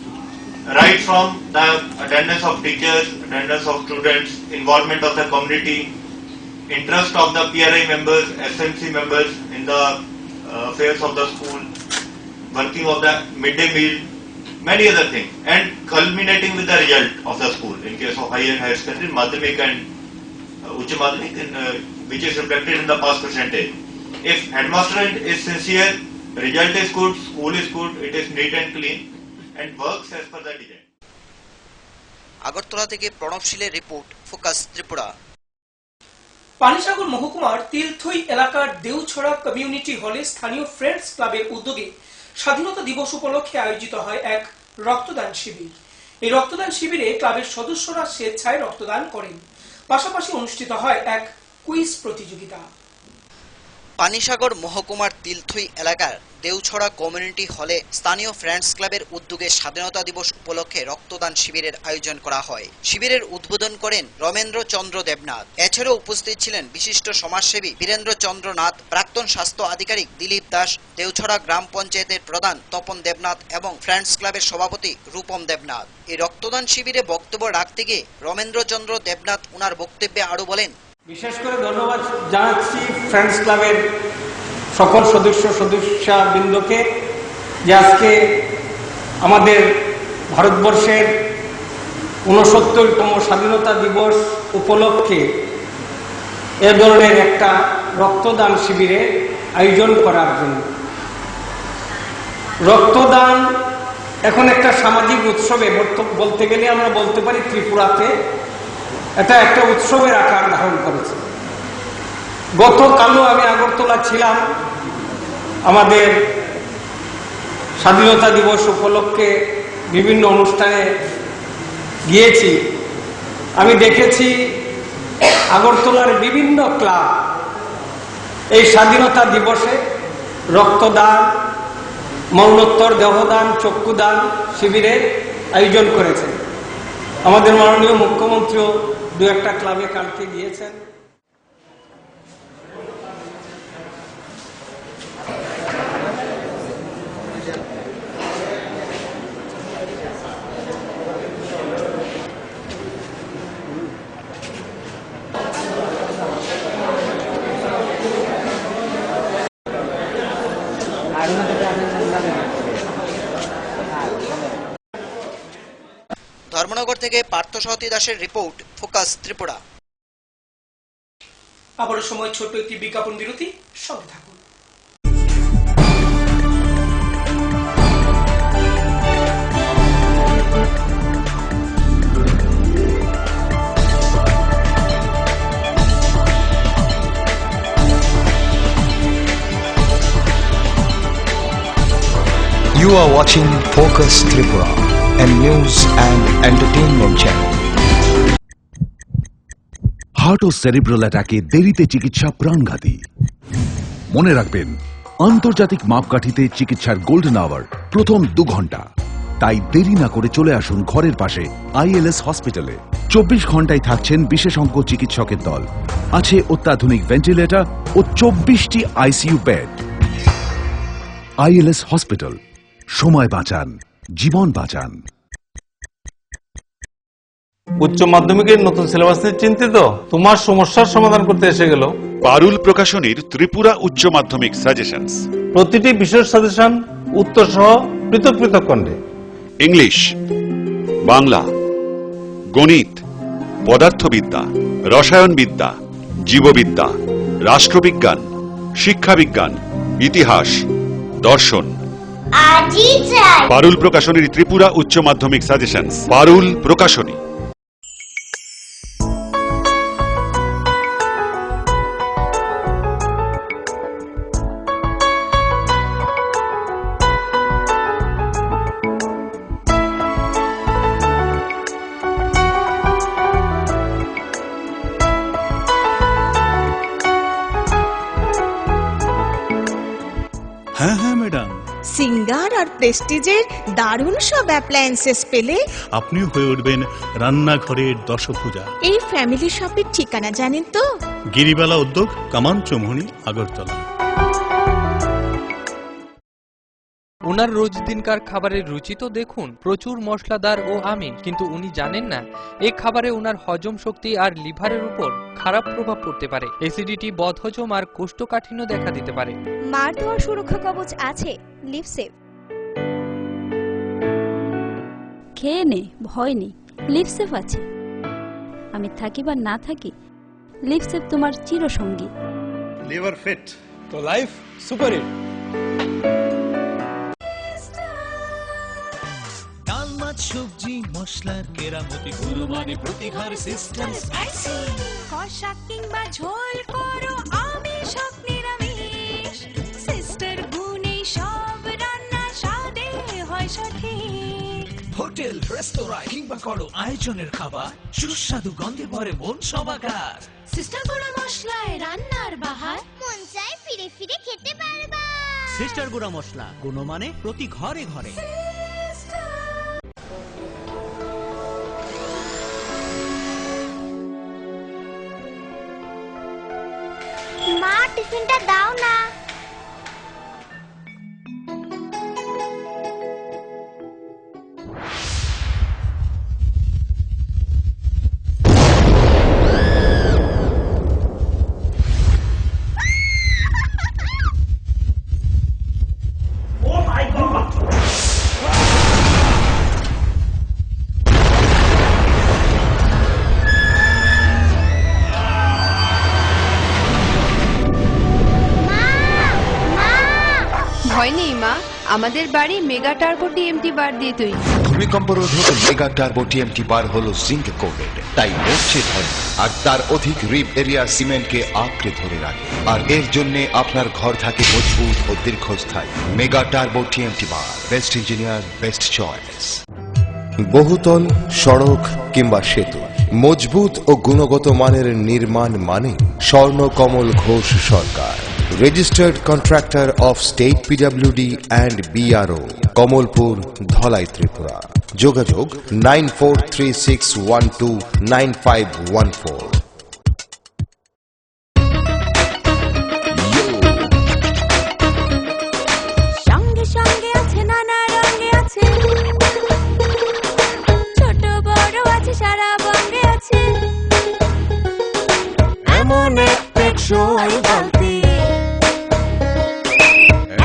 [SPEAKER 7] Right from the attendance of teachers, attendance of students, involvement of the community, interest of the PRI members, SMC members in the affairs of the school, working of the midday meal, many other things, and culminating with the result of the school in case of higher and higher secondary, Madhyamik and Uch Madhyamik, which is reflected in the pass percentage. If headmaster is sincere, result is good, school is good, it is neat and clean, and works as per the design.
[SPEAKER 8] Agartala থেকে প্রণবশীলের report, focus Tripura.
[SPEAKER 2] Panisagar মহকুমার তিলথই এলাকার Deuchhara community হলে স্থানীয় friends ক্লাবের উদ্যোগে স্বাধীনতা দিবস উপলক্ষে আয়োজিত হয় এক রক্তদান শিবির। এই রক্তদান শিবিরে ক্লাবের সদস্যরা স্বেচ্ছায় রক্তদান করেন। পাশাপাশি অনুষ্ঠিত হয় এক কুইজ প্রতিযোগিতা।
[SPEAKER 8] পানিসাগর মহকুমার তিলথুই এলাকার দেউছড়া কমিউনিটি হলে স্থানীয় ফ্রেন্ডস ক্লাবের উদ্যোগে স্বাধীনতা দিবস উপলক্ষে রক্তদান শিবিরের আয়োজন করা হয়। শিবিরের উদ্বোধন করেন রমেন্দ্র চন্দ্র দেবনাথ। এছাড়াও উপস্থিত ছিলেন বিশিষ্ট সমাজসেবী বীরেন্দ্র চন্দ্র নাথ, প্রাক্তন স্বাস্থ্য আধিকারিক দিলীপ দাস, দেউছড়া গ্রাম পঞ্চায়েতের প্রধান তপন দেবনাথ এবং ফ্রেন্ডস ক্লাবের সভাপতি রূপম দেবনাথ। এই রক্তদান শিবিরে বক্তব্য রাখতে গিয়ে রমেন্দ্র চন্দ্র দেবনাথ ওনার বক্তব্যে আরো বলেন,
[SPEAKER 9] বিশেষ করে ধন্যবাদ জানাচ্ছি ফ্রেন্ডস ক্লাবের সকল সদস্যবৃন্দকে যে আজকে আমাদের ভারতবর্ষের ৬৯তম স্বাধীনতা দিবস উপলক্ষে এ ধরনের একটা রক্তদান শিবিরে আয়োজন করার জন্য। রক্তদান এখন একটা সামাজিক উৎসবে বলতে গেলে আমরা বলতে পারি ত্রিপুরাতে এটা একটা উৎসবের আকার ধারণ করেছে। গতকালও আমি আগরতলা ছিলাম, আমাদের স্বাধীনতা দিবস উপলক্ষে বিভিন্ন অনুষ্ঠানে গিয়েছি। আমি দেখেছি আগরতলার বিভিন্ন ক্লাব এই স্বাধীনতা দিবসে রক্তদান, মরণোত্তর দেহদান, চক্ষুদান শিবিরের আয়োজন করেছে। আমাদের মাননীয় মুখ্যমন্ত্রীও দু একটা ক্লাবে কালকে গিয়েছেন।
[SPEAKER 8] ধর্মনগর থেকে পার্থসারথী দাসের রিপোর্ট, ফোকাস ত্রিপুরা।
[SPEAKER 2] আবারও সময় ছোট্ট একটি বিজ্ঞাপন বিরতি, সঙ্গে থাকুন।
[SPEAKER 1] You are watching Focus Tripura, a news and entertainment channel.
[SPEAKER 5] Heart ও সেরিব্রাল অ্যাটাকে দেরিতে চিকিৎসা প্রাণঘাতী। মনে রাখবেন, আন্তর্জাতিক মাপকাঠিতে চিকিৎসার গোল্ডেন আওয়ার প্রথম 2 ঘন্টা। তাই দেরি না করে চলে আসুন ঘরের পাশে ILS হসপিটালে। 24 ঘন্টায় থাকছেন বিশেষজ্ঞ চিকিৎসকের দল, আছে অত্যাধুনিক ভেন্টিলেটর ও 24টি ICU বেড। ILS হসপিটাল, সময় বাঁচান, জীবন বাঁচান।
[SPEAKER 15] উচ্চ মাধ্যমিকের নতুন সিলেবাস নিয়ে চিন্তিত? তোমার সমস্যার সমাধান করতে এসে গেল
[SPEAKER 6] পারুল প্রকাশনীর ত্রিপুরা উচ্চ মাধ্যমিক সাজেশনস।
[SPEAKER 15] প্রতিটি বিষয়ের সাজেশন উত্তর সহ পৃথক পৃথক খণ্ডে।
[SPEAKER 6] ইংলিশ, বাংলা, গণিত, পদার্থবিদ্যা, রসায়নবিদ্যা, জীববিদ্যা, রাষ্ট্রবিজ্ঞান, শিক্ষাবিজ্ঞান, ইতিহাস, দর্শন। পারুল প্রকাশনীর ত্রিপুরা উচ্চ মাধ্যমিক সাজেশনস। পারুল প্রকাশনী।
[SPEAKER 16] হ্যাঁ হ্যাঁ ম্যাডাম, সিঙ্গার আর প্রেস্টিজের দারুণ সব অ্যাপ্লায়েন্সেস পেলে
[SPEAKER 10] আপনিও হয়ে উঠবেন রান্নাঘরের দশভুজা।
[SPEAKER 16] এই ফ্যামিলি শপের ঠিকানা জানেন তো?
[SPEAKER 10] গিরিবালা উদ্যোগ, কামান চৌমুহনী, আগরতলা।
[SPEAKER 17] ওনার রোজ দিনকার খাবারের রুচি তো দেখুন, প্রচুর মশলাদার ও আমিষ, কিন্তু উনি জানেন না এই খাবারে ওনার হজম শক্তি আর লিভারের উপর খারাপ প্রভাব পড়তে পারে। অ্যাসিডিটি, বদহজম আর কোষ্ঠকাঠিন্য দেখা দিতে পারে।
[SPEAKER 11] মার দেওয়া সুরক্ষা কবচ আছে লিভসেভ।
[SPEAKER 18] খেয়ে নে, ভয় নেই, লিভসেভ আছে। আমি থাকি বা না থাকি, লিভসেভ তোমার চিরসঙ্গী।
[SPEAKER 15] লিভার ফিট তো লাইফ সুপার হিট।
[SPEAKER 20] ডাল, মাছ, সবজি, মশলার কেরামতি, গুরুমানি প্রতিঘর সিস্টেম স্পাইসি।
[SPEAKER 19] কষা কিংবা ঝোল করো আমিষ হোক নিরামিষ, সিস্টার গুণে সব রান্না স্বাদে হয় সঠিক।
[SPEAKER 20] হোটেল, রেস্তোরাঁ কিংবা করো আয়োজনের খাবার, সুস্বাদু গন্ধে ভরে মন সবাকার।
[SPEAKER 19] সিস্টার গুঁড়ো মশলায় রান্নার বাহার, মন চায় ফিরে ফিরে খেতে পারবা।
[SPEAKER 20] সিস্টার গুঁড়া মশলা, গুণমানে প্রতি ঘরে ঘরে।
[SPEAKER 19] মা, টিফিনটা দাও না।
[SPEAKER 3] ভয় নেই মা, আমাদের বাড়ি মেগা টার্বো টিএমটি বার দিয়ে তৈরি।
[SPEAKER 1] ভূমিকম্প রোধক মেগা টার্বো টিএমটি বার হলো জিঙ্ক কোটেড, তাই মরচে ধরে আর তার অধিক রিপ এরিয়া সিমেন্টকে আঁকড়ে ধরে রাখে, আর এর জন্য আপনার ঘর থাকে মজবুত ও দীর্ঘস্থায়ী। মেগা টার্বো টিএমটি বার, বেস্ট ইঞ্জিনিয়ার, বেস্ট চয়েস।
[SPEAKER 4] বহুতল, সড়ক কিংবা সেতু, মজবুত ও গুণগত মানের নির্মাণ মানে Swarnakamal Ghosh Sarkar, registered contractor of state PWD and BRO, Kamalpur, Dhalai, Tripura. যোগাযোগ 9436129514।
[SPEAKER 22] সঙ্গে সঙ্গে আছে, নানা রঙে আছে, ছোট বড় আছে, সারা বঙ্গে আছে।
[SPEAKER 12] এমন এক টেকসই বালতি,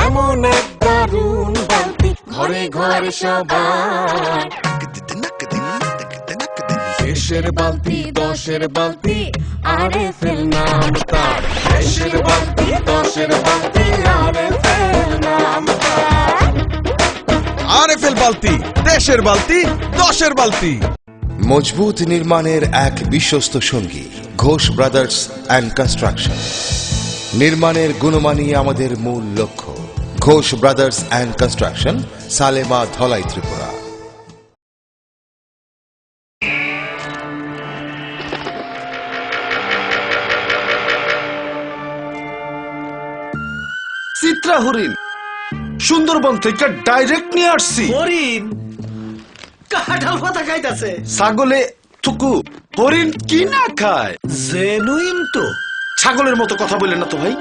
[SPEAKER 12] এমন এক দারুণ বালতি, ঘরে ঘরে সবার। দেশের বালতি, দশের বালতি, RFL নাম তার। দেশের বালতি, দশের বালতি, RFL নাম তার।
[SPEAKER 21] RFL বালতি, দেশের বালতি, দশের বালতি।
[SPEAKER 4] মজবুত নির্মাণের এক বিশ্বস্ত সঙ্গী, ঘোষ ব্রাদার্স অ্যান্ড কনস্ট্রাকশন। নির্মাণের গুণমানই আমাদের মূল লক্ষ্য। Ghosh brothers and construction, Salema, Dhalai, Tripura.
[SPEAKER 21] Chitra হরিণ সুন্দরবন থেকে ডাইরেক্ট নিয়ে আসছি।
[SPEAKER 20] হরিণ কাঁঠাল পাতা খাইতাছে।
[SPEAKER 21] ছাগলে থুকু, হরিণ কি না খায়?
[SPEAKER 20] জেনুইন তো।
[SPEAKER 21] ছাগলের মতো কথা বললেন না তো ভাই।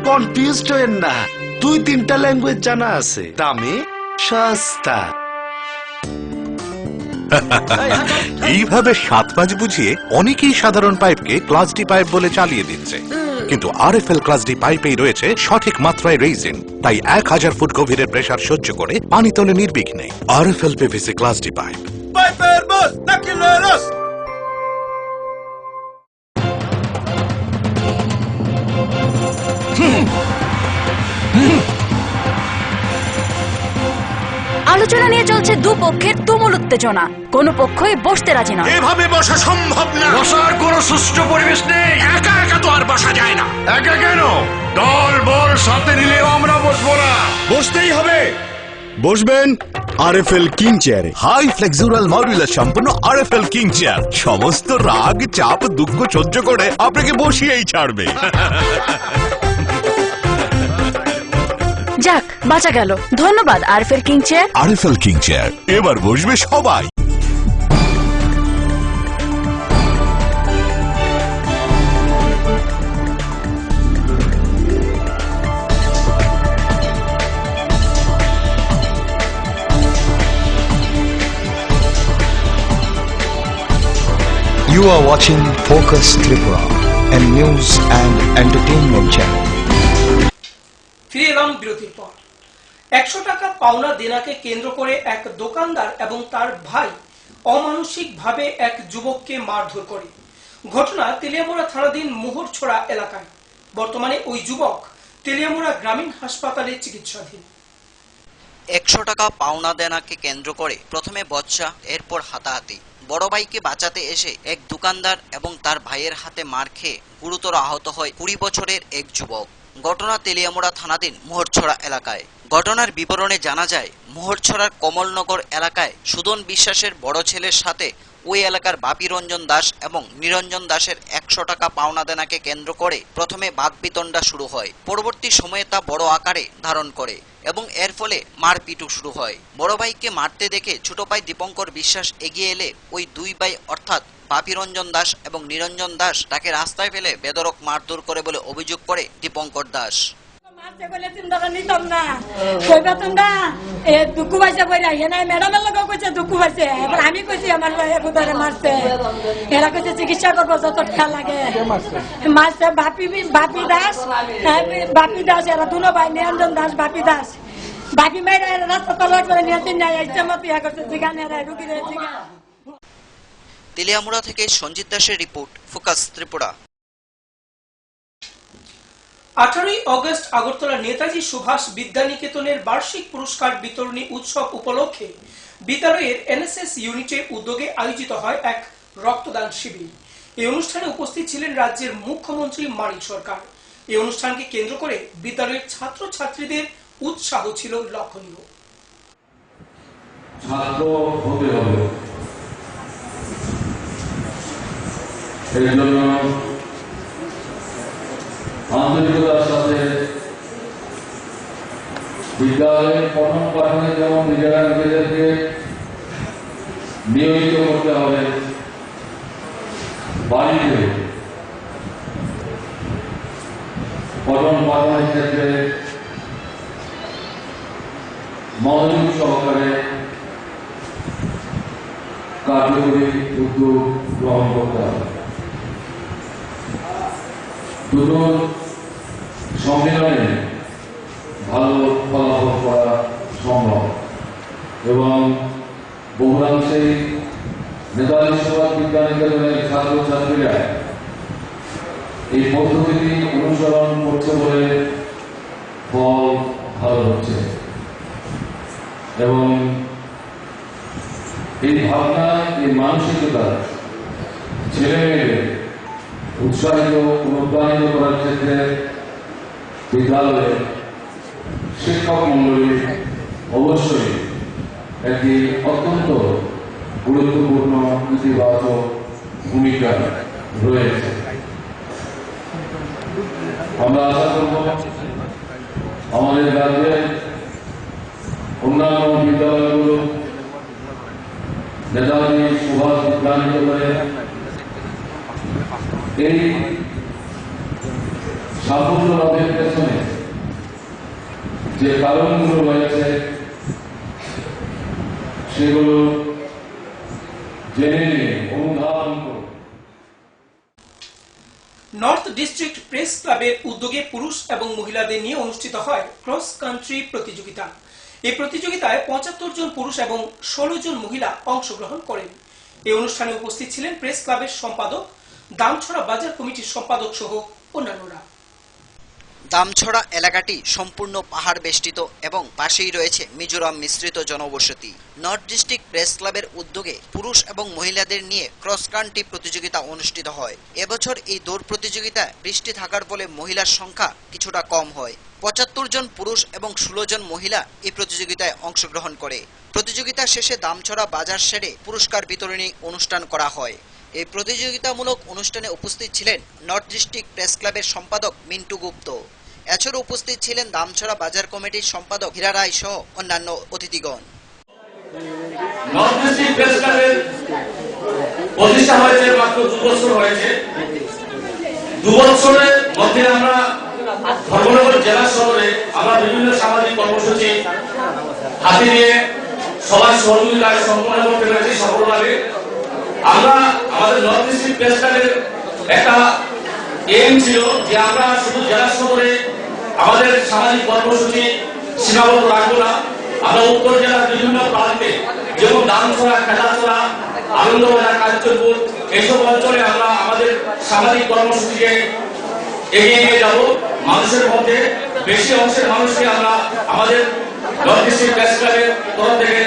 [SPEAKER 21] কনফিউজড হয়েন না, 2-3টা ল্যাঙ্গুয়েজ জানা আছে, দামে সস্তা।
[SPEAKER 23] এইভাবে 7-5 বুঝিয়ে অনেকেই সাধারণ পাইপকে ক্লাস ডি পাইপ বলে চালিয়ে দিচ্ছে, কিন্তু RFL ক্লাস ডি পাইপেই রয়েছে সঠিক মাত্রায় রেইজিং, তাই 1000 ফুট গভীরের প্রেসার সহ্য করে পানি তোলে নির্বিঘ্নে। RFL PVC class D pipe.
[SPEAKER 21] পাইপের বস নাকি লরস।
[SPEAKER 22] আলোচনা নিয়ে চলছে দুপক্ষের তুমুল উত্তেজনা, কোনো পক্ষই বসতে রাজি নয়।
[SPEAKER 21] এভাবে বসা সম্ভব না। বসার কোনো সুষ্ঠু পরিবেশ নেই। একা একা তো আর বসা যায় না। একা কেন, দল বল সাথে নিলেও আমরা বসবো না। বসতেই হবে।
[SPEAKER 23] বসবেন RFL কিং চেয়ারে। হাই ফ্লেক্সুরাল মডুলার সম্পন্ন RFL কিং চেয়ার সমস্ত রাগ, চাপ, দুঃখ সহ্য করে আপনাকে বসিয়েই ছাড়বে।
[SPEAKER 22] যাক, বাঁচা গেল। ধন্যবাদ RFL king chair.
[SPEAKER 23] RFL king chair, এবার বসবে সবাই।
[SPEAKER 1] You are watching Focus Tripura, a news and entertainment channel.
[SPEAKER 2] ফিরে এলাম বিরতির পর। 100 টাকা পাওনা দেনাকে কেন্দ্র করে এক দোকানদার এবং তার ভাই অমানসিকভাবে এক যুবককে মারধর করে। ঘটনা তেলিয়ামুড়া থানাধীন মোহরছড়া এলাকায়। বর্তমানে ওই যুবক তেলিয়ামুড়া গ্রামীণ হাসপাতালে চিকিৎসাধীন।
[SPEAKER 8] 100 টাকা পাওনা দেনাকে কেন্দ্র করে প্রথমে বচসা, এরপর হাতাহাতি। বড় ভাইকে বাঁচাতে এসে এক দোকানদার এবং তার ভাইয়ের হাতে মার খেয়ে গুরুতর আহত হয় 20 বছরের এক যুবক। ঘটনা তেলিয়ামুড়া থানাধীন মোহরছড়া এলাকায়। ঘটনার বিবরণে জানা যায়, মোহরছড়ার কমলনগর এলাকায় সুদন বিশ্বাসের বড় ছেলের সাথে ওই এলাকার বাপি রঞ্জন দাস এবং নিরঞ্জন দাসের 100 টাকা পাওনা দেনাকে কেন্দ্র করে প্রথমে বাকবিতণ্ডা শুরু হয়। পরবর্তী সময়ে তা বড় আকারে ধারণ করে এবং এর ফলে মারপিটও শুরু হয়। বড় ভাইকে মারতে দেখে ছোট ভাই দীপঙ্কর বিশ্বাস এগিয়ে এলে ওই দুই ভাই অর্থাৎ বাপি রঞ্জন দাস এবং নিরঞ্জন দাস তাকে রাস্তায় ফেলে বেধড়ক মারধর করে বলে অভিযোগ করে দীপঙ্কর দাস।
[SPEAKER 7] আমি কইছি আমার মারছে, এরা কইছে চিকিৎসা করবো যত খেয়াল লাগে। মারছে বাপি দাস এরা দুনো ভাই, নিরঞ্জন দাস বাপি দাস। বাপি মাইরা রাস্তা তলা করে নিয়ে ইচ্ছা মতো ইয়া করছে, যেখানে রুগী রয়েছে।
[SPEAKER 8] তেলিয়ামুড়া থেকে সঞ্জিত দাসের report, focus Tripura.
[SPEAKER 2] 18 August Agartala Netaji Subhash বিদ্যানিকেতনের বার্ষিক পুরস্কার বিতরণী উৎসব উপলক্ষে বিদ্যালয়ের এনএসএস ইউনিটের উদ্যোগে আয়োজিত হয় এক রক্তদান শিবির। এই অনুষ্ঠানে উপস্থিত ছিলেন রাজ্যের মুখ্যমন্ত্রী মানিক সরকার। এই অনুষ্ঠানকে কেন্দ্র করে বিদ্যালয়ের ছাত্রছাত্রীদের উৎসাহ ছিল লক্ষণীয়।
[SPEAKER 13] ছাত্র হতে হবে, এই জন্য আন্তরিকতার সাথে বিদ্যালয়ের পঠন পাঠনে যেমন নিজেরা নিজেদেরকে নিয়োজিত করতে হবে, বাড়িতে পঠন পাঠনের ক্ষেত্রে মনোযোগ সহকারে কার্যকরী উদ্যোগ গ্রহণ করতে হবে। দুটো সম্মেলনে ভালো ফলাফল করা সম্ভব এবং বহুলাংশেই নেতাজি সুভাষ বিদ্যানিকেতনের ছাত্রছাত্রীরা এই পদ্ধতিটি অনুসরণ করছে বলে ফল ভালো হচ্ছে এবং এই ভাবনা, এই মানসিকতা ছেলে মেয়েদের উৎসাহিত অনুপ্রাণিত করার ক্ষেত্রে বিদ্যালয়ে শিক্ষক মন্ডলী অবশ্যই একটি অত্যন্ত গুরুত্বপূর্ণ ইতিবাচক ভূমিকা রয়েছে। আমরা আশা করব আমাদের রাজ্যের অন্যান্য বিদ্যালয়গুলো নেতাজি সুভাষ বিদ্যানিকেতনে এই সাফল্য লাভের পেছনে যে কারণগুলো রয়েছে সেগুলো জেনে নিয়ে অনুধাবন করুন।
[SPEAKER 2] নর্থ ডিস্ট্রিক্ট প্রেস ক্লাবের উদ্যোগে পুরুষ এবং মহিলাদের নিয়ে অনুষ্ঠিত হয় ক্রস কান্ট্রি প্রতিযোগিতা। এই প্রতিযোগিতায় 75 জন পুরুষ এবং 16 জন মহিলা অংশগ্রহণ করেন। এই অনুষ্ঠানে উপস্থিত ছিলেন প্রেস ক্লাবের সম্পাদক, দামছড়া বাজার কমিটির সম্পাদক সহ অন্যান্যরা।
[SPEAKER 8] দামছড়া এলাকাটি সম্পূর্ণ পাহাড় বেষ্টিত এবং পাশেই রয়েছে মিজোরাম মিশ্রিত জনবসতি। নর্থ ডিস্ট্রিক্ট প্রেস ক্লাবের উদ্যোগে পুরুষ এবং মহিলাদের নিয়ে ক্রস কান্ট্রি প্রতিযোগিতা অনুষ্ঠিত হয়। এবছর এই দৌড় প্রতিযোগিতায় বৃষ্টি থাকার ফলে মহিলার সংখ্যা কিছুটা কম হয়। 75 জন পুরুষ এবং 16 জন মহিলা এই প্রতিযোগিতায় অংশগ্রহণ করে। প্রতিযোগিতা শেষে দামছড়া বাজার সেরে পুরস্কার বিতরণী অনুষ্ঠান করা হয়। এই প্রতিযোগিতামূলক অনুষ্ঠানে উপস্থিত ছিলেন নর্থ ডিস্ট্রিক্ট প্রেস ক্লাবের সম্পাদক মিন্টু গুপ্ত। এছাড়াও উপস্থিত ছিলেন দামছড়া বাজার কমিটির সম্পাদক হীরা রায় সহ অন্যান্য অতিথিগণ।
[SPEAKER 13] নর্থ ডিস্ট্রিক্ট প্রেস ক্লাবের প্রতিষ্ঠা হয়েছে মাত্র 2 বছর হয়েছে। 2 বছরের মধ্যে আমরা ধর্মনগর জেলা শহরে আমরা বিভিন্ন সামাজিক কর্মসূচি হাতে নিয়ে সবার সহযোগিতায় সম্পন্ন করতে পেরেছি সফলভাবে। আমরা আমাদের নর্থ ডিস্ট্রিক্ট প্রেস ক্লাবের একটা এম ছিল যে আমরা শুধু জেলা শহরে আমাদের সামাজিক কর্মসূচি সীমাবদ্ধ রাখবো না, আমরা উত্তর জেলার বিভিন্ন প্রান্তে যেমন দামছড়া, খেলাছড়া, আনন্দবাজার, কাঞ্চনপুর এইসব অঞ্চলে আমরা আমাদের সামাজিক কর্মসূচিকে এগিয়ে নিয়ে যাব। মানুষের মধ্যে বেশি অংশের মানুষকে আমরা আমাদের নর্থ ডিস্ট্রিক্ট প্রেস ক্লাবের তরফ থেকে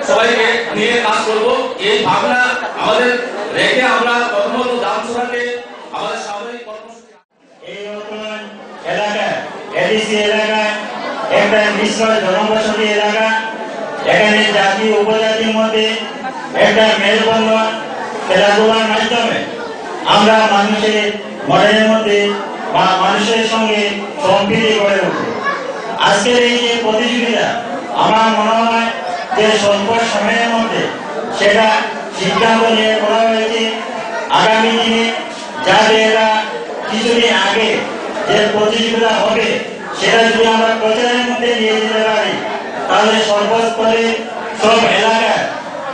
[SPEAKER 13] সবাইকে নিয়ে কাজ করব। এই ভাবনা আমাদের রেখে আমরা প্রথমত দামছড়াকে আমাদের সামাজিক কর্মসূচি
[SPEAKER 14] এই নতুন এলাকা এডিসি এলাকায় একটা মিশ্র জনবসতি এলাকা। এখানে জাতি উপজাতির মধ্যে একটা মেলবন্ধন খেলাধুলার মাধ্যমে আমরা মানুষের মনের মধ্যে বা মানুষের সঙ্গে সম্প্রীতি গড়ে ওঠে। আজকের এই যে প্রতিযোগিতা আমার মনে হয় যে স্বল্প সময়ের মধ্যে সেটা সিদ্ধান্ত নিয়ে করা হয়েছে আগামী দিনে যাতে এরা কিছুদিন আগে যে প্রতিযোগিতা হবে সেটা যদি আমরা প্রচারের মধ্যে নিয়ে যেতে পারি তাহলে সর্বস্তরে সব এলাকার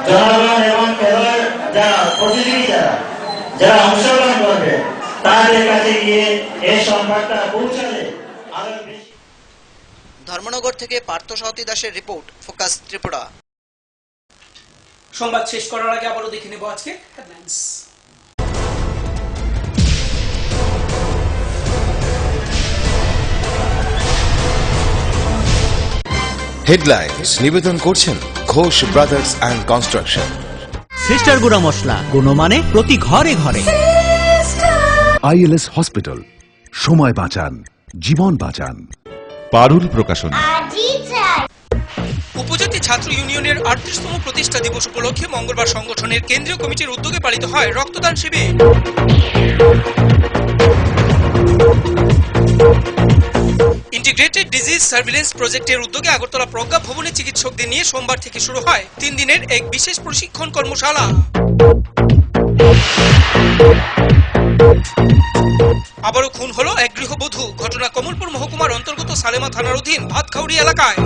[SPEAKER 14] জনগণ এবং খেলোয়াড় যারা প্রতিযোগী যারা অংশগ্রহণ করবে তাদের কাছে গিয়ে এই সংবাদটা পৌঁছালে আরো বেশি।
[SPEAKER 8] ধর্মনগর থেকে পার্থ সাহতী দাসের রিপোর্ট, ফোকাস ত্রিপুরা।
[SPEAKER 2] সংবাদ শেষ করার আগে আবারও দেখে নেব আজকে হেডলাইন্স।
[SPEAKER 4] হেডলাইন্স নিবেদন করছেন Ghosh brothers and construction.
[SPEAKER 5] Sister গুঁড়া মশলা, গুণমানে প্রতি ঘরে ঘরে।
[SPEAKER 6] আইএলএস হসপিটাল, সময় বাঁচান, জীবন বাঁচান। পারুল প্রকাশন।
[SPEAKER 2] উপজাতি ছাত্র ইউনিয়নের 38তম প্রতিষ্ঠা দিবস উপলক্ষে মঙ্গলবার সংগঠনের কেন্দ্রীয় কমিটির উদ্যোগে পালিত হয় রক্তদান শিবির। ইন্টিগ্রেটেড ডিজিজ সার্ভিলেন্স প্রজেক্টের উদ্যোগে আগরতলা প্রজ্ঞা ভবনে চিকিৎসকদের নিয়ে সোমবার থেকে শুরু হয় 3 দিনের এক বিশেষ প্রশিক্ষণ কর্মশালা। আবারও খুন হলো এক গৃহবধূ। ঘটনা কমলপুর মহকুমার অন্তর্গত সালেমা থানার অধীন ভাতখাউড়ি এলাকায়।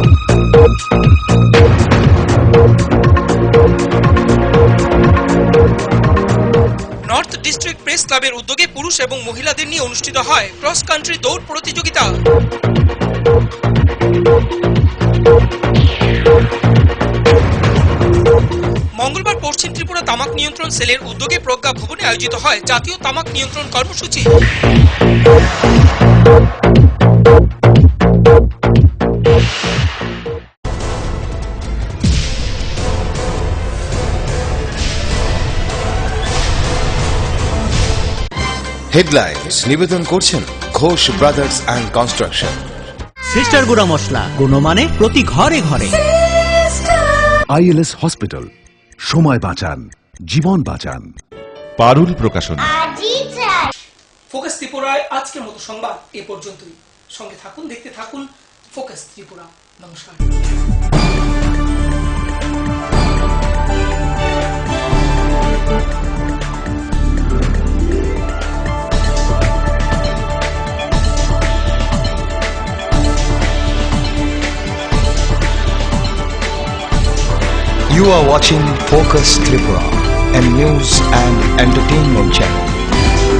[SPEAKER 2] নর্থ ডিস্ট্রিক্ট প্রেস ক্লাবের উদ্যোগে পুরুষ এবং মহিলাদের নিয়ে অনুষ্ঠিত হয় ক্রস কান্ট্রি দৌড় প্রতিযোগিতা। মঙ্গলবার পশ্চিম ত্রিপুরা তামাক নিয়ন্ত্রণ সেলের উদ্যোগে প্রজ্ঞা ভবনে আয়োজিত হয় জাতীয় তামাক নিয়ন্ত্রণ কর্মসূচি।
[SPEAKER 4] হেডলাইন্স নিবেদন করছেন Ghosh brothers and construction.
[SPEAKER 5] Sister গুঁড়া মশলা, গুণমানে প্রতি ঘরে ঘরে।
[SPEAKER 6] আইএলএস হসপিটাল, সময় বাঁচান, জীবন বাঁচান। পারুল প্রকাশন।
[SPEAKER 2] ফোকাস ত্রিপুরায় আজকের মতো সংবাদ এ পর্যন্তই। সঙ্গে থাকুন, দেখতে থাকুন ফোকাস ত্রিপুরা। নমস্কার।
[SPEAKER 9] You are watching Focus Tripura, a news and entertainment channel.